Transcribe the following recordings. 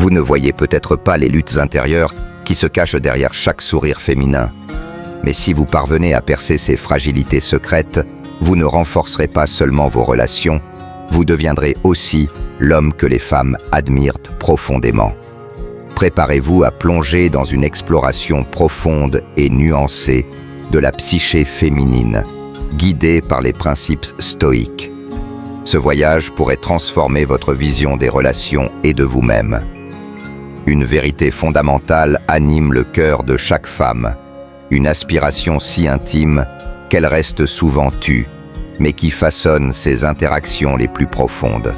Vous ne voyez peut-être pas les luttes intérieures qui se cachent derrière chaque sourire féminin. Mais si vous parvenez à percer ces fragilités secrètes, vous ne renforcerez pas seulement vos relations, vous deviendrez aussi l'homme que les femmes admirent profondément. Préparez-vous à plonger dans une exploration profonde et nuancée de la psyché féminine, guidée par les principes stoïques. Ce voyage pourrait transformer votre vision des relations et de vous-même. Une vérité fondamentale anime le cœur de chaque femme, une aspiration si intime qu'elle reste souvent tue, mais qui façonne ses interactions les plus profondes.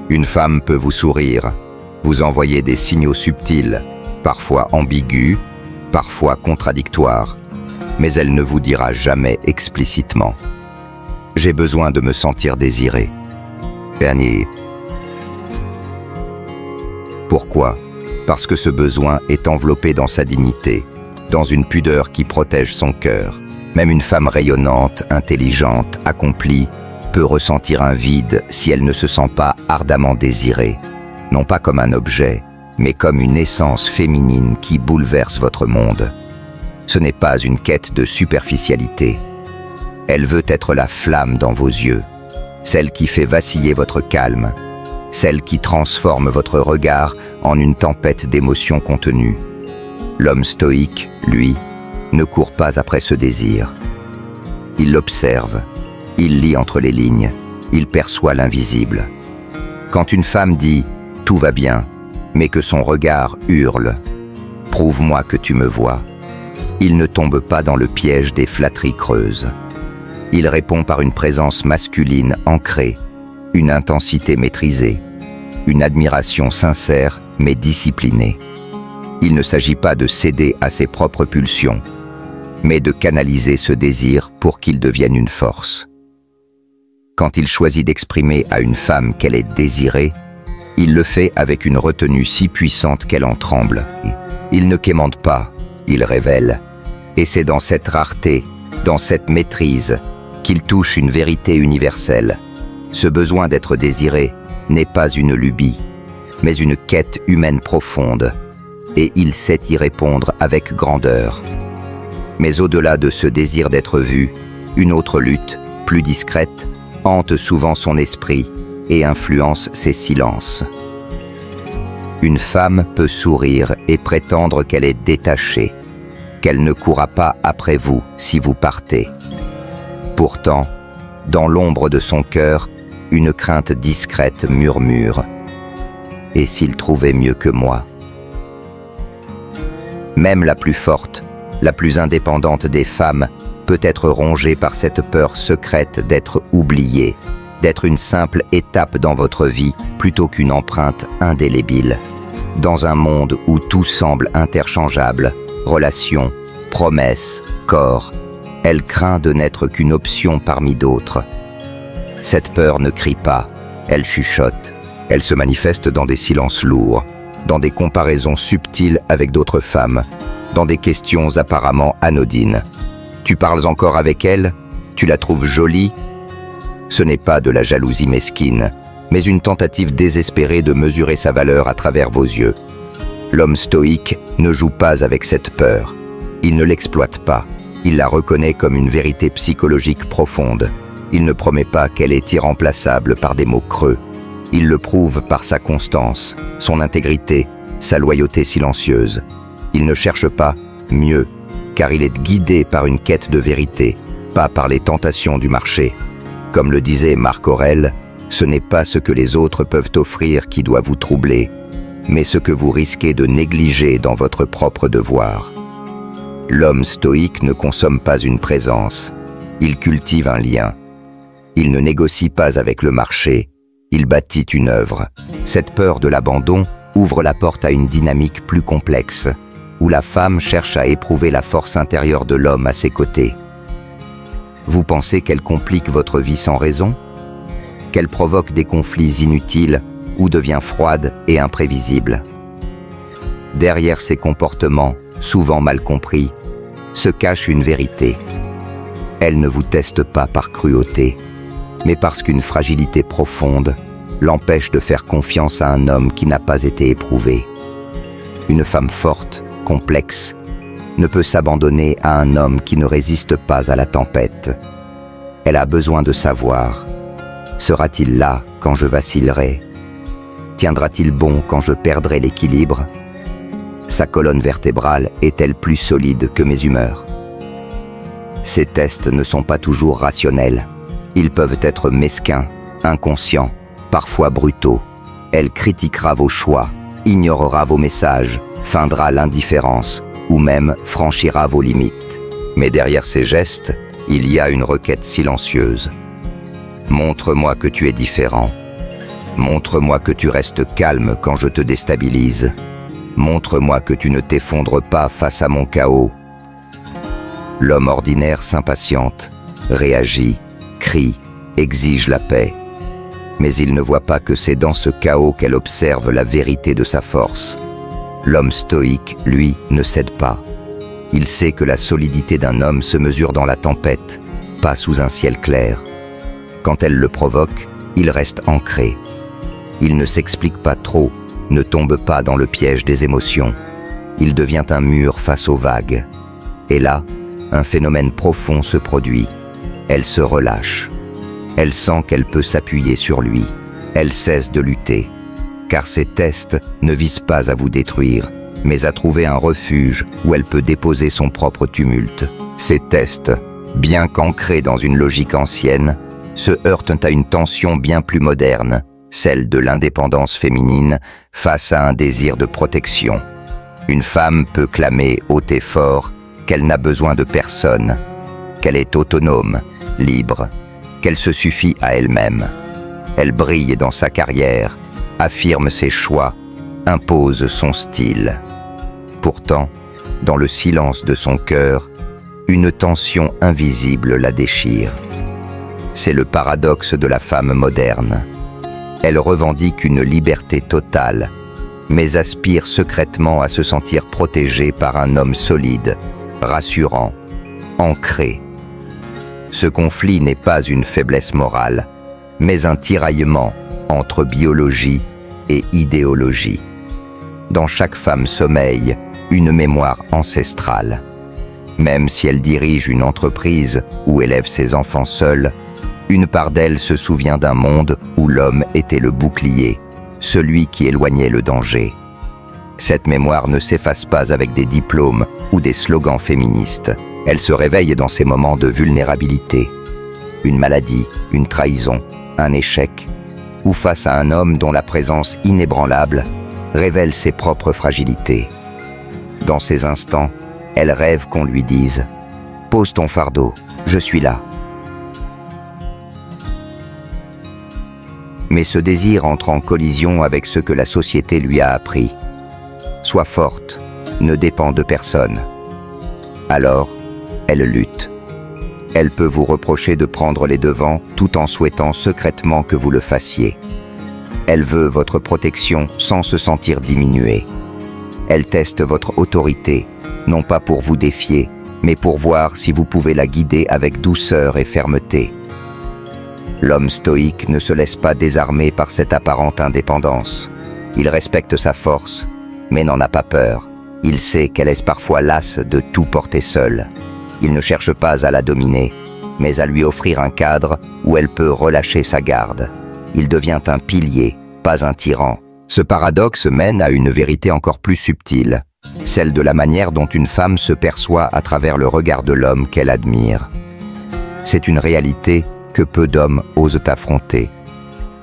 Une femme peut vous sourire, vous envoyer des signaux subtils, parfois ambigus, parfois contradictoires, mais elle ne vous dira jamais explicitement « J'ai besoin de me sentir désirée ». Pourquoi? Parce que ce besoin est enveloppé dans sa dignité, dans une pudeur qui protège son cœur. Même une femme rayonnante, intelligente, accomplie, peut ressentir un vide si elle ne se sent pas ardemment désirée. Non pas comme un objet, mais comme une essence féminine qui bouleverse votre monde. Ce n'est pas une quête de superficialité. Elle veut être la flamme dans vos yeux, celle qui fait vaciller votre calme, celle qui transforme votre regard en une tempête d'émotions contenues. L'homme stoïque, lui, ne court pas après ce désir. Il l'observe, il lit entre les lignes, il perçoit l'invisible. Quand une femme dit « tout va bien », mais que son regard hurle « prouve-moi que tu me vois », il ne tombe pas dans le piège des flatteries creuses. Il répond par une présence masculine ancrée, une intensité maîtrisée, une admiration sincère mais disciplinée. Il ne s'agit pas de céder à ses propres pulsions, mais de canaliser ce désir pour qu'il devienne une force. Quand il choisit d'exprimer à une femme qu'elle est désirée, il le fait avec une retenue si puissante qu'elle en tremble. Il ne quémande pas, il révèle. Et c'est dans cette rareté, dans cette maîtrise, qu'il touche une vérité universelle. Ce besoin d'être désiré n'est pas une lubie, mais une quête humaine profonde, et il sait y répondre avec grandeur. Mais au-delà de ce désir d'être vu, une autre lutte, plus discrète, hante souvent son esprit et influence ses silences. Une femme peut sourire et prétendre qu'elle est détachée, qu'elle ne courra pas après vous si vous partez. Pourtant, dans l'ombre de son cœur, une crainte discrète murmure « Et s'il trouvait mieux que moi ?» Même la plus forte, la plus indépendante des femmes peut être rongée par cette peur secrète d'être oubliée, d'être une simple étape dans votre vie plutôt qu'une empreinte indélébile. Dans un monde où tout semble interchangeable, relations, promesses, corps, elle craint de n'être qu'une option parmi d'autres. Cette peur ne crie pas, elle chuchote. Elle se manifeste dans des silences lourds, dans des comparaisons subtiles avec d'autres femmes, dans des questions apparemment anodines. Tu parles encore avec elle? Tu la trouves jolie? Ce n'est pas de la jalousie mesquine, mais une tentative désespérée de mesurer sa valeur à travers vos yeux. L'homme stoïque ne joue pas avec cette peur. Il ne l'exploite pas. Il la reconnaît comme une vérité psychologique profonde. Il ne promet pas qu'elle est irremplaçable par des mots creux. Il le prouve par sa constance, son intégrité, sa loyauté silencieuse. Il ne cherche pas mieux, car il est guidé par une quête de vérité, pas par les tentations du marché. Comme le disait Marc Aurèle, ce n'est pas ce que les autres peuvent offrir qui doit vous troubler, mais ce que vous risquez de négliger dans votre propre devoir. L'homme stoïque ne consomme pas une présence, il cultive un lien. Il ne négocie pas avec le marché, il bâtit une œuvre. Cette peur de l'abandon ouvre la porte à une dynamique plus complexe, où la femme cherche à éprouver la force intérieure de l'homme à ses côtés. Vous pensez qu'elle complique votre vie sans raison? Qu'elle provoque des conflits inutiles ou devient froide et imprévisible? Derrière ces comportements, souvent mal compris, se cache une vérité. Elle ne vous teste pas par cruauté, mais parce qu'une fragilité profonde l'empêche de faire confiance à un homme qui n'a pas été éprouvé. Une femme forte, complexe, ne peut s'abandonner à un homme qui ne résiste pas à la tempête. Elle a besoin de savoir: sera-t-il là quand je vacillerai? Tiendra-t-il bon quand je perdrai l'équilibre? Sa colonne vertébrale est-elle plus solide que mes humeurs? Ces tests ne sont pas toujours rationnels. Ils peuvent être mesquins, inconscients, parfois brutaux. Elle critiquera vos choix, ignorera vos messages, feindra l'indifférence ou même franchira vos limites. Mais derrière ces gestes, il y a une requête silencieuse. Montre-moi que tu es différent. Montre-moi que tu restes calme quand je te déstabilise. Montre-moi que tu ne t'effondres pas face à mon chaos. L'homme ordinaire s'impatiente, réagit, crie, exige la paix. Mais il ne voit pas que c'est dans ce chaos qu'elle observe la vérité de sa force. L'homme stoïque, lui, ne cède pas. Il sait que la solidité d'un homme se mesure dans la tempête, pas sous un ciel clair. Quand elle le provoque, il reste ancré. Il ne s'explique pas trop, ne tombe pas dans le piège des émotions. Il devient un mur face aux vagues. Et là, un phénomène profond se produit. Elle se relâche. Elle sent qu'elle peut s'appuyer sur lui. Elle cesse de lutter. Car ces tests ne visent pas à vous détruire, mais à trouver un refuge où elle peut déposer son propre tumulte. Ces tests, bien qu'ancrés dans une logique ancienne, se heurtent à une tension bien plus moderne, celle de l'indépendance féminine face à un désir de protection. Une femme peut clamer haut et fort qu'elle n'a besoin de personne, qu'elle est autonome, libre, qu'elle se suffit à elle-même. Elle brille dans sa carrière, affirme ses choix, impose son style. Pourtant, dans le silence de son cœur, une tension invisible la déchire. C'est le paradoxe de la femme moderne. Elle revendique une liberté totale, mais aspire secrètement à se sentir protégée par un homme solide, rassurant, ancré. Ce conflit n'est pas une faiblesse morale, mais un tiraillement entre biologie et idéologie. Dans chaque femme sommeille une mémoire ancestrale. Même si elle dirige une entreprise ou élève ses enfants seule, une part d'elle se souvient d'un monde où l'homme était le bouclier, celui qui éloignait le danger. Cette mémoire ne s'efface pas avec des diplômes ou des slogans féministes. Elle se réveille dans ces moments de vulnérabilité. Une maladie, une trahison, un échec, ou face à un homme dont la présence inébranlable révèle ses propres fragilités. Dans ces instants, elle rêve qu'on lui dise « Pose ton fardeau, je suis là ». Mais ce désir entre en collision avec ce que la société lui a appris. Sois forte, ne dépend de personne. Alors, elle lutte. Elle peut vous reprocher de prendre les devants tout en souhaitant secrètement que vous le fassiez. Elle veut votre protection sans se sentir diminuée. Elle teste votre autorité, non pas pour vous défier, mais pour voir si vous pouvez la guider avec douceur et fermeté. L'homme stoïque ne se laisse pas désarmer par cette apparente indépendance. Il respecte sa force, mais n'en a pas peur. Il sait qu'elle est parfois lasse de tout porter seule. Il ne cherche pas à la dominer, mais à lui offrir un cadre où elle peut relâcher sa garde. Il devient un pilier, pas un tyran. Ce paradoxe mène à une vérité encore plus subtile, celle de la manière dont une femme se perçoit à travers le regard de l'homme qu'elle admire. C'est une réalité que peu d'hommes osent affronter.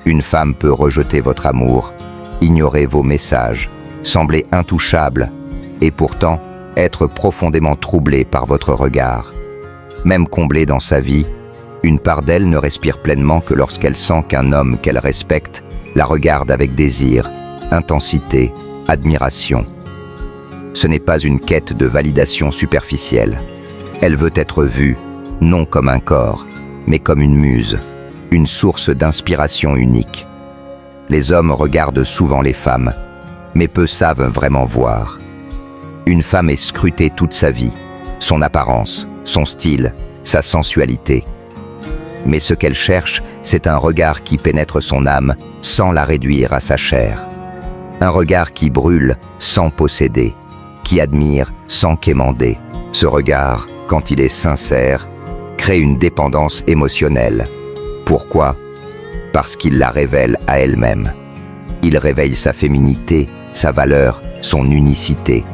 Une femme peut rejeter votre amour, ignorer vos messages, sembler intouchable, et pourtant être profondément troublée par votre regard. Même comblée dans sa vie, une part d'elle ne respire pleinement que lorsqu'elle sent qu'un homme qu'elle respecte la regarde avec désir, intensité, admiration. Ce n'est pas une quête de validation superficielle. Elle veut être vue, non comme un corps, mais comme une muse, une source d'inspiration unique. Les hommes regardent souvent les femmes, mais peu savent vraiment voir. Une femme est scrutée toute sa vie, son apparence, son style, sa sensualité. Mais ce qu'elle cherche, c'est un regard qui pénètre son âme sans la réduire à sa chair. Un regard qui brûle sans posséder, qui admire sans quémander. Ce regard, quand il est sincère, crée une dépendance émotionnelle. Pourquoi? Parce qu'il la révèle à elle-même. Il réveille sa féminité, sa valeur, son unicité.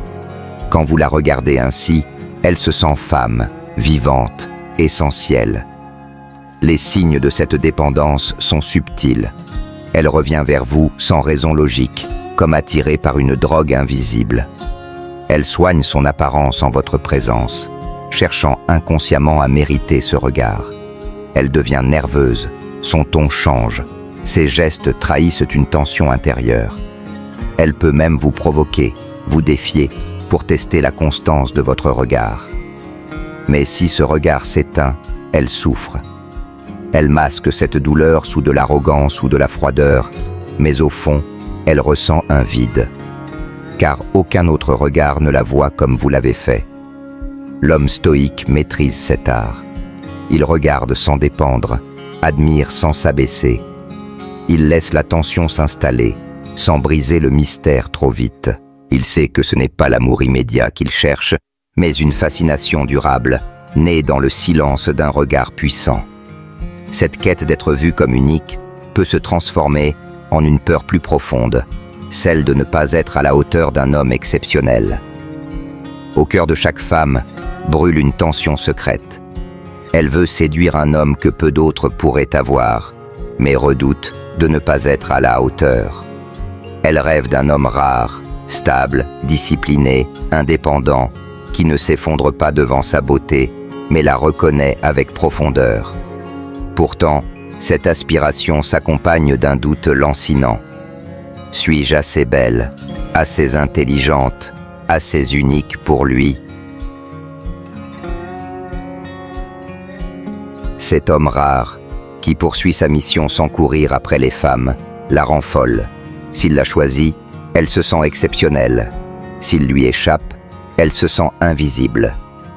Quand vous la regardez ainsi, elle se sent femme, vivante, essentielle. Les signes de cette dépendance sont subtils. Elle revient vers vous sans raison logique, comme attirée par une drogue invisible. Elle soigne son apparence en votre présence, cherchant inconsciemment à mériter ce regard. Elle devient nerveuse, son ton change, ses gestes trahissent une tension intérieure. Elle peut même vous provoquer, vous défier, pour tester la constance de votre regard. Mais si ce regard s'éteint, elle souffre. Elle masque cette douleur sous de l'arrogance ou de la froideur, mais au fond, elle ressent un vide. Car aucun autre regard ne la voit comme vous l'avez fait. L'homme stoïque maîtrise cet art. Il regarde sans dépendre, admire sans s'abaisser. Il laisse la tension s'installer, sans briser le mystère trop vite. Il sait que ce n'est pas l'amour immédiat qu'il cherche, mais une fascination durable, née dans le silence d'un regard puissant. Cette quête d'être vu comme unique peut se transformer en une peur plus profonde, celle de ne pas être à la hauteur d'un homme exceptionnel. Au cœur de chaque femme brûle une tension secrète. Elle veut séduire un homme que peu d'autres pourraient avoir, mais redoute de ne pas être à la hauteur. Elle rêve d'un homme rare, stable, discipliné, indépendant, qui ne s'effondre pas devant sa beauté, mais la reconnaît avec profondeur. Pourtant, cette aspiration s'accompagne d'un doute lancinant. Suis-je assez belle, assez intelligente, assez unique pour lui? Cet homme rare, qui poursuit sa mission sans courir après les femmes, la rend folle. S'il la choisit, elle se sent exceptionnelle. S'il lui échappe, elle se sent invisible.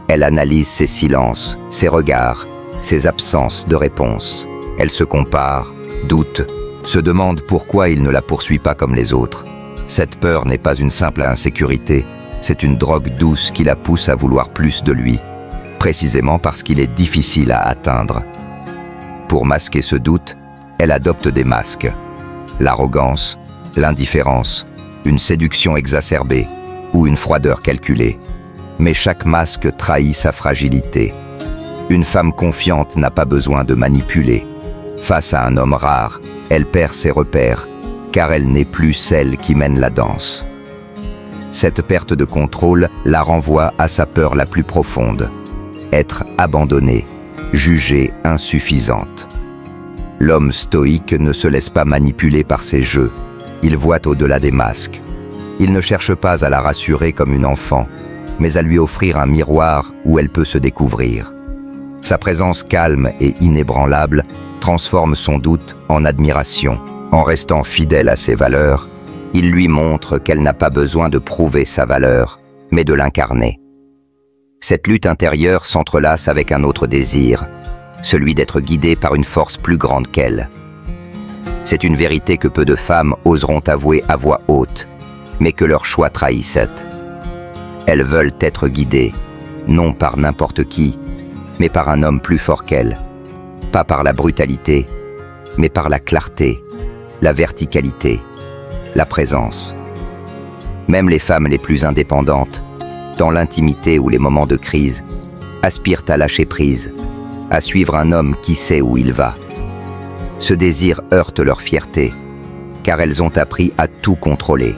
Elle analyse ses silences, ses regards, ses absences de réponse. Elle se compare, doute, se demande pourquoi il ne la poursuit pas comme les autres. Cette peur n'est pas une simple insécurité, c'est une drogue douce qui la pousse à vouloir plus de lui, précisément parce qu'il est difficile à atteindre. Pour masquer ce doute, elle adopte des masques. L'arrogance, l'indifférence, une séduction exacerbée ou une froideur calculée. Mais chaque masque trahit sa fragilité. Une femme confiante n'a pas besoin de manipuler. Face à un homme rare, elle perd ses repères, car elle n'est plus celle qui mène la danse. Cette perte de contrôle la renvoie à sa peur la plus profonde, être abandonnée, jugée insuffisante. L'homme stoïque ne se laisse pas manipuler par ses jeux, il voit au-delà des masques. Il ne cherche pas à la rassurer comme une enfant, mais à lui offrir un miroir où elle peut se découvrir. Sa présence calme et inébranlable transforme son doute en admiration. En restant fidèle à ses valeurs, il lui montre qu'elle n'a pas besoin de prouver sa valeur, mais de l'incarner. Cette lutte intérieure s'entrelace avec un autre désir, celui d'être guidée par une force plus grande qu'elle. C'est une vérité que peu de femmes oseront avouer à voix haute, mais que leur choix trahissent. Elles veulent être guidées, non par n'importe qui, mais par un homme plus fort qu'elles. Pas par la brutalité, mais par la clarté, la verticalité, la présence. Même les femmes les plus indépendantes, dans l'intimité ou les moments de crise, aspirent à lâcher prise, à suivre un homme qui sait où il va. Ce désir heurte leur fierté, car elles ont appris à tout contrôler.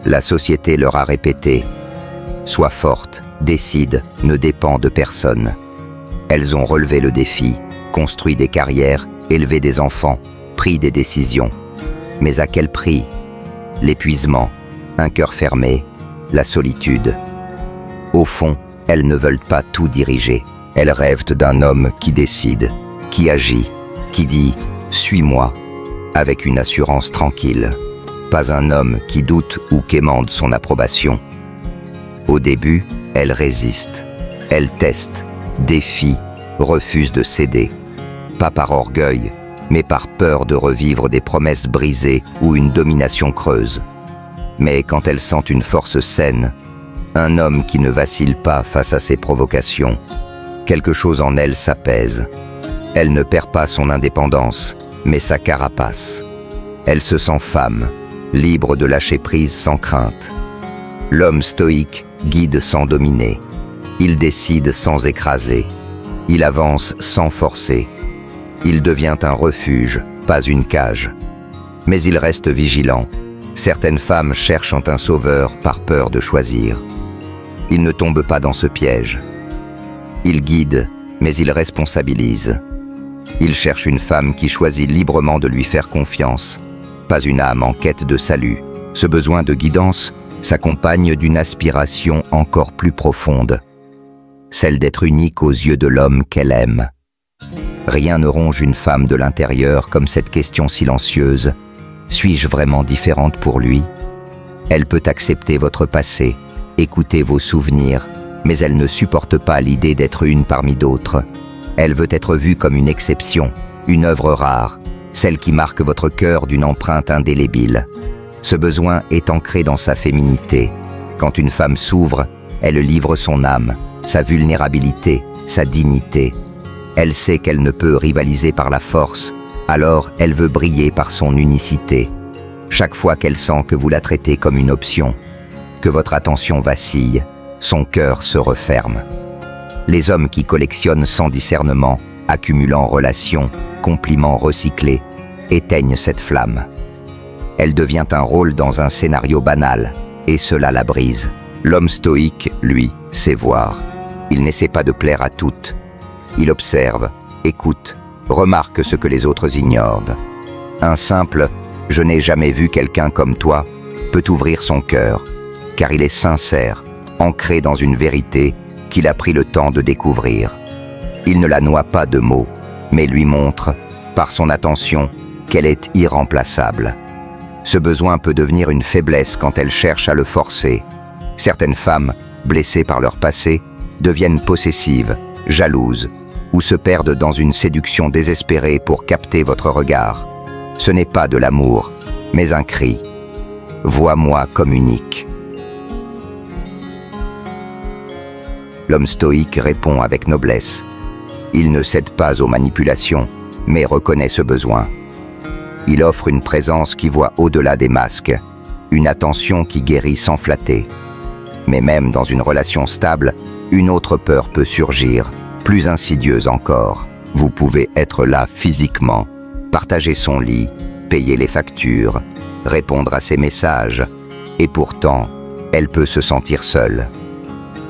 La société leur a répété « Sois forte, décide, ne dépend de personne ». Elles ont relevé le défi, construit des carrières, élevé des enfants, pris des décisions. Mais à quel prix? L'épuisement, un cœur fermé, la solitude. Au fond, elles ne veulent pas tout diriger. Elles rêvent d'un homme qui décide, qui agit, qui dit « Suis-moi » avec une assurance tranquille. Pas un homme qui doute ou quémande son approbation. Au début, elles résistent, elles testent, défient, refusent de céder. pas par orgueil, mais par peur de revivre des promesses brisées ou une domination creuse. Mais quand elle sent une force saine, un homme qui ne vacille pas face à ses provocations, quelque chose en elle s'apaise. Elle ne perd pas son indépendance, mais sa carapace. Elle se sent femme, libre de lâcher prise sans crainte. L'homme stoïque guide sans dominer. Il décide sans écraser. Il avance sans forcer. Il devient un refuge, pas une cage. Mais il reste vigilant. Certaines femmes cherchent un sauveur par peur de choisir. Il ne tombe pas dans ce piège. Il guide, mais il responsabilise. Il cherche une femme qui choisit librement de lui faire confiance, pas une âme en quête de salut. Ce besoin de guidance s'accompagne d'une aspiration encore plus profonde, celle d'être unique aux yeux de l'homme qu'elle aime. Rien ne ronge une femme de l'intérieur comme cette question silencieuse. Suis-je vraiment différente pour lui? Elle peut accepter votre passé, écouter vos souvenirs, mais elle ne supporte pas l'idée d'être une parmi d'autres. Elle veut être vue comme une exception, une œuvre rare, celle qui marque votre cœur d'une empreinte indélébile. Ce besoin est ancré dans sa féminité. Quand une femme s'ouvre, elle livre son âme, sa vulnérabilité, sa dignité. Elle sait qu'elle ne peut rivaliser par la force, alors elle veut briller par son unicité. Chaque fois qu'elle sent que vous la traitez comme une option, que votre attention vacille, son cœur se referme. Les hommes qui collectionnent sans discernement, accumulant relations, compliments recyclés, éteignent cette flamme. Elle devient un rôle dans un scénario banal, et cela la brise. L'homme stoïque, lui, sait voir. Il n'essaie pas de plaire à toutes. Il observe, écoute, remarque ce que les autres ignorent. Un simple « je n'ai jamais vu quelqu'un comme toi » peut ouvrir son cœur, car il est sincère, ancré dans une vérité qu'il a pris le temps de découvrir. Il ne la noie pas de mots, mais lui montre, par son attention, qu'elle est irremplaçable. Ce besoin peut devenir une faiblesse quand elle cherche à le forcer. Certaines femmes, blessées par leur passé, deviennent possessives, jalouses, ou se perdent dans une séduction désespérée pour capter votre regard. Ce n'est pas de l'amour, mais un cri. « Vois-moi comme unique ». L'homme stoïque répond avec noblesse. Il ne cède pas aux manipulations, mais reconnaît ce besoin. Il offre une présence qui voit au-delà des masques, une attention qui guérit sans flatter. Mais même dans une relation stable, une autre peur peut surgir, plus insidieuse encore. Vous pouvez être là physiquement, partager son lit, payer les factures, répondre à ses messages, et pourtant, elle peut se sentir seule.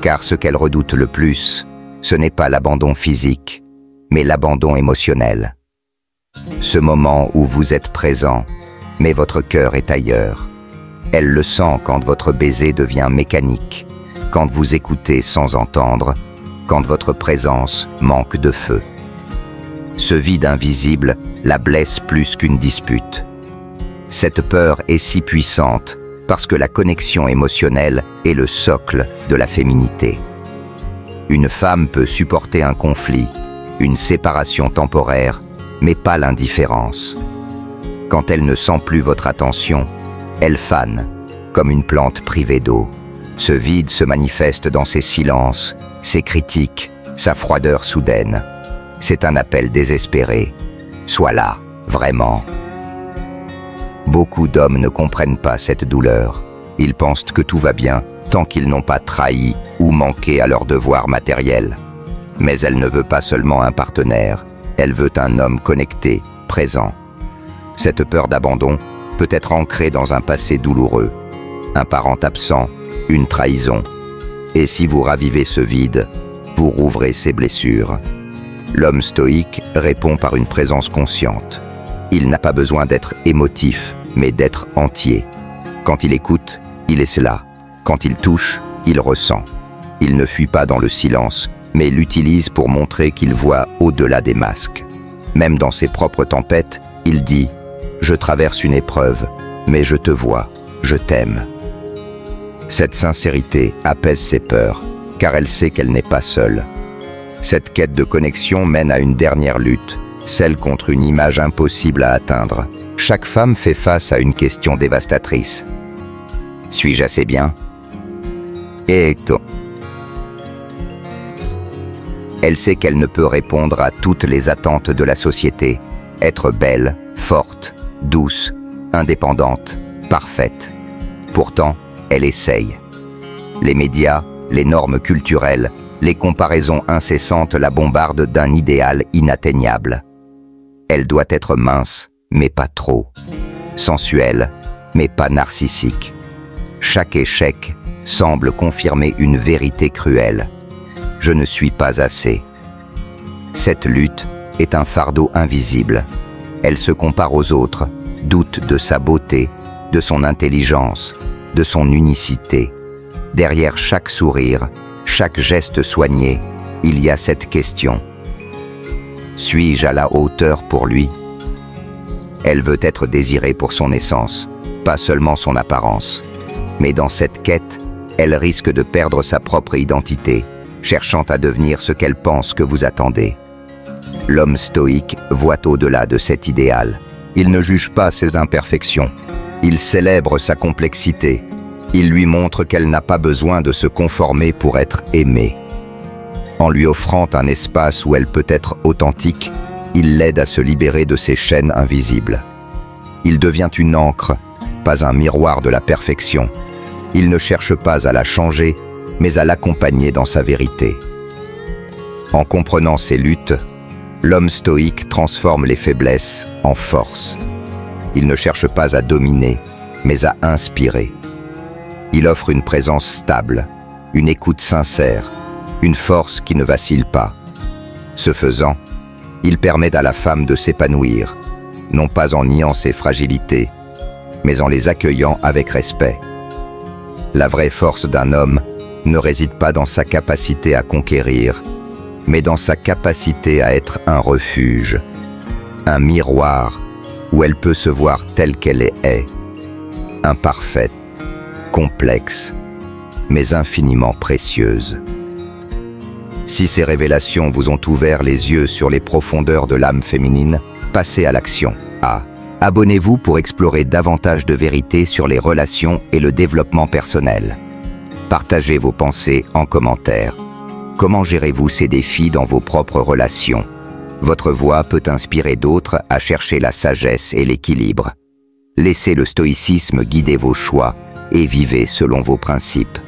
Car ce qu'elle redoute le plus, ce n'est pas l'abandon physique, mais l'abandon émotionnel. Ce moment où vous êtes présent, mais votre cœur est ailleurs. Elle le sent quand votre baiser devient mécanique, quand vous écoutez sans entendre, quand votre présence manque de feu. Ce vide invisible la blesse plus qu'une dispute. Cette peur est si puissante parce que la connexion émotionnelle est le socle de la féminité. Une femme peut supporter un conflit, une séparation temporaire, mais pas l'indifférence. Quand elle ne sent plus votre attention, elle fane, comme une plante privée d'eau. Ce vide se manifeste dans ses silences, ses critiques, sa froideur soudaine. C'est un appel désespéré. Sois là, vraiment. Beaucoup d'hommes ne comprennent pas cette douleur. Ils pensent que tout va bien, tant qu'ils n'ont pas trahi ou manqué à leur devoir matériel. Mais elle ne veut pas seulement un partenaire, elle veut un homme connecté, présent. Cette peur d'abandon peut être ancrée dans un passé douloureux, un parent absent, une trahison. Et si vous ravivez ce vide, vous rouvrez ces blessures. L'homme stoïque répond par une présence consciente. Il n'a pas besoin d'être émotif, mais d'être entier. Quand il écoute, il est là. Quand il touche, il ressent. Il ne fuit pas dans le silence, mais l'utilise pour montrer qu'il voit au-delà des masques. Même dans ses propres tempêtes, il dit « Je traverse une épreuve, mais je te vois, je t'aime ». Cette sincérité apaise ses peurs, car elle sait qu'elle n'est pas seule. Cette quête de connexion mène à une dernière lutte, celle contre une image impossible à atteindre. Chaque femme fait face à une question dévastatrice. Suis-je assez bien? Et elle sait qu'elle ne peut répondre à toutes les attentes de la société, être belle, forte, douce, indépendante, parfaite. Pourtant, elle essaye. Les médias, les normes culturelles, les comparaisons incessantes la bombardent d'un idéal inatteignable. Elle doit être mince, mais pas trop. Sensuelle, mais pas narcissique. Chaque échec semble confirmer une vérité cruelle. Je ne suis pas assez. Cette lutte est un fardeau invisible. Elle se compare aux autres, doute de sa beauté, de son intelligence, de son unicité. Derrière chaque sourire, chaque geste soigné, il y a cette question. Suis-je à la hauteur pour lui? Elle veut être désirée pour son essence, pas seulement son apparence. Mais dans cette quête, elle risque de perdre sa propre identité, cherchant à devenir ce qu'elle pense que vous attendez. L'homme stoïque voit au-delà de cet idéal. Il ne juge pas ses imperfections. Il célèbre sa complexité. Il lui montre qu'elle n'a pas besoin de se conformer pour être aimée. En lui offrant un espace où elle peut être authentique, il l'aide à se libérer de ses chaînes invisibles. Il devient une encre, pas un miroir de la perfection. Il ne cherche pas à la changer, mais à l'accompagner dans sa vérité. En comprenant ses luttes, l'homme stoïque transforme les faiblesses en force. Il ne cherche pas à dominer, mais à inspirer. Il offre une présence stable, une écoute sincère, une force qui ne vacille pas. Ce faisant, il permet à la femme de s'épanouir, non pas en niant ses fragilités, mais en les accueillant avec respect. La vraie force d'un homme ne réside pas dans sa capacité à conquérir, mais dans sa capacité à être un refuge, un miroir où elle peut se voir telle qu'elle est, imparfaite, complexe, mais infiniment précieuse. Si ces révélations vous ont ouvert les yeux sur les profondeurs de l'âme féminine, passez à l'action. Abonnez-vous pour explorer davantage de vérités sur les relations et le développement personnel. Partagez vos pensées en commentaire. Comment gérez-vous ces défis dans vos propres relations? Votre voix peut inspirer d'autres à chercher la sagesse et l'équilibre. Laissez le stoïcisme guider vos choix et vivez selon vos principes.